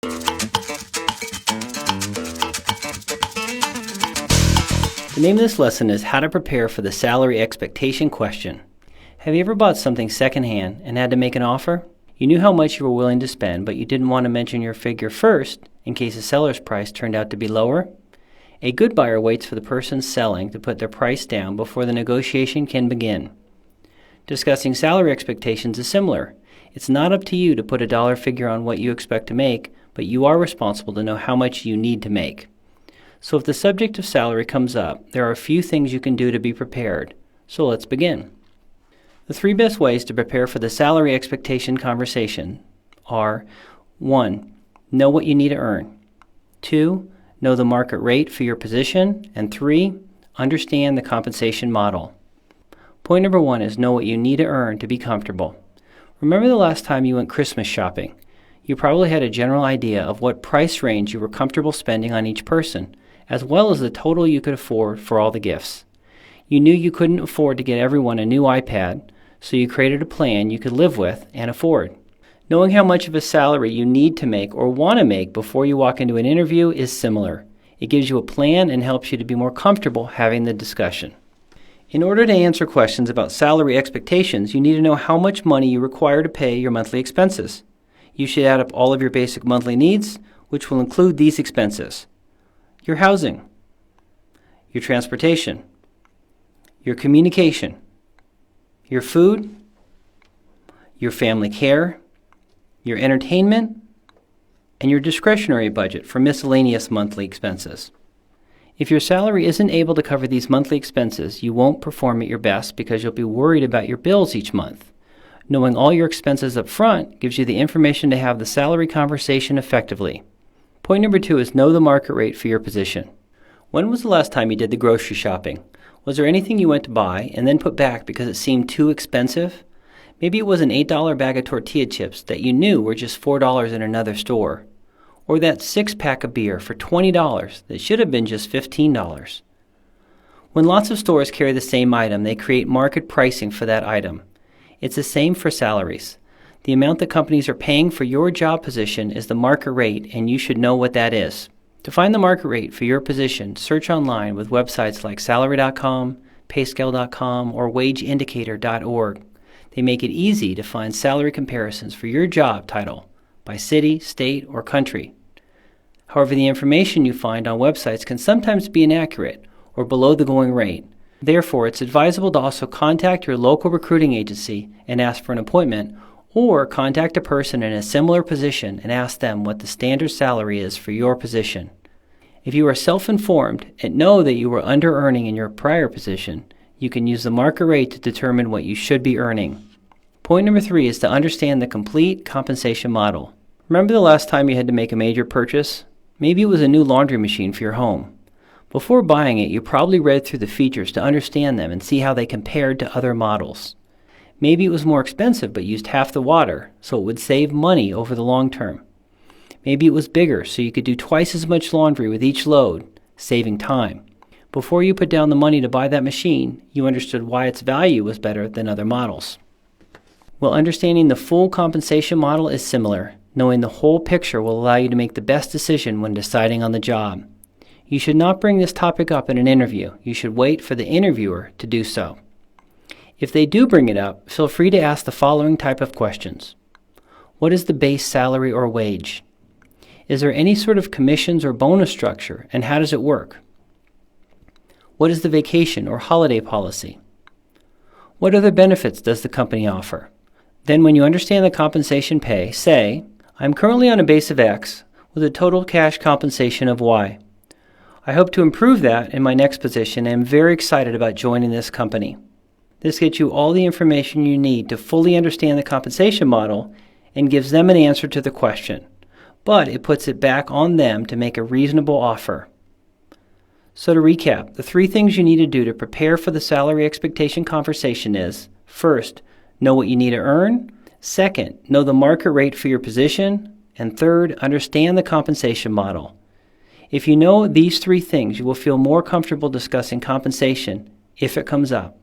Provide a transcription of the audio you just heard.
The name of this lesson is How to Prepare for the Salary Expectation Question. Have you ever bought something secondhand and had to make an offer? You knew how much you were willing to spend, but you didn't want to mention your figure first in case the seller's price turned out to be lower? A good buyer waits for the person selling to put their price down before the negotiation can begin. Discussing salary expectations is similar. It's not up to you to put a dollar figure on what you expect to make, but you are responsible to know how much you need to make. So if the subject of salary comes up, there are a few things you can do to be prepared. So let's begin. The 3 best ways to prepare for the salary expectation conversation are 1. Know what you need to earn. 2. Know the market rate for your position. And 3. Understand the compensation model. Point number 1 is know what you need to earn to be comfortable. Remember the last time you went Christmas shopping? You probably had a general idea of what price range you were comfortable spending on each person, as well as the total you could afford for all the gifts. You knew you couldn't afford to get everyone a new iPad, so you created a plan you could live with and afford. Knowing how much of a salary you need to make or want to make before you walk into an interview is similar. It gives you a plan and helps you to be more comfortable having the discussion. In order to answer questions about salary expectations, you need to know how much money you require to pay your monthly expenses. You should add up all of your basic monthly needs, which will include these expenses: your housing, your transportation, your communication, your food, your family care, your entertainment, and your discretionary budget for miscellaneous monthly expenses. If your salary isn't able to cover these monthly expenses, you won't perform at your best because you'll be worried about your bills each month. Knowing all your expenses up front gives you the information to have the salary conversation effectively. Point number 2 is know the market rate for your position. When was the last time you did the grocery shopping? Was there anything you went to buy and then put back because it seemed too expensive? Maybe it was an $8 bag of tortilla chips that you knew were just $4 in another store. Or that 6-pack of beer for $20 that should have been just $15. When lots of stores carry the same item, they create market pricing for that item. It's the same for salaries. The amount that companies are paying for your job position is the market rate, and you should know what that is. To find the market rate for your position, search online with websites like salary.com, payscale.com, or wageindicator.org. They make it easy to find salary comparisons for your job title by city, state, or country. However, the information you find on websites can sometimes be inaccurate or below the going rate. Therefore, it's advisable to also contact your local recruiting agency and ask for an appointment, or contact a person in a similar position and ask them what the standard salary is for your position. If you are self-informed and know that you were under-earning in your prior position, you can use the market rate to determine what you should be earning. Point number 3 is to understand the complete compensation model. Remember the last time you had to make a major purchase? Maybe it was a new laundry machine for your home. Before buying it, you probably read through the features to understand them and see how they compared to other models. Maybe it was more expensive but used half the water, so it would save money over the long term. Maybe it was bigger, so you could do twice as much laundry with each load, saving time. Before you put down the money to buy that machine, you understood why its value was better than other models. Well, understanding the full compensation model is similar. Knowing the whole picture will allow you to make the best decision when deciding on the job. You should not bring this topic up in an interview. You should wait for the interviewer to do so. If they do bring it up, feel free to ask the following type of questions. What is the base salary or wage? Is there any sort of commissions or bonus structure, and how does it work? What is the vacation or holiday policy? What other benefits does the company offer? Then when you understand the compensation pay, say, I'm currently on a base of X with a total cash compensation of Y. I hope to improve that in my next position and am very excited about joining this company. This gets you all the information you need to fully understand the compensation model and gives them an answer to the question, but it puts it back on them to make a reasonable offer. So to recap, the 3 things you need to do to prepare for the salary expectation conversation is, first, know what you need to earn. Second, know the market rate for your position. And third, understand the compensation model. If you know these 3 things, you will feel more comfortable discussing compensation if it comes up.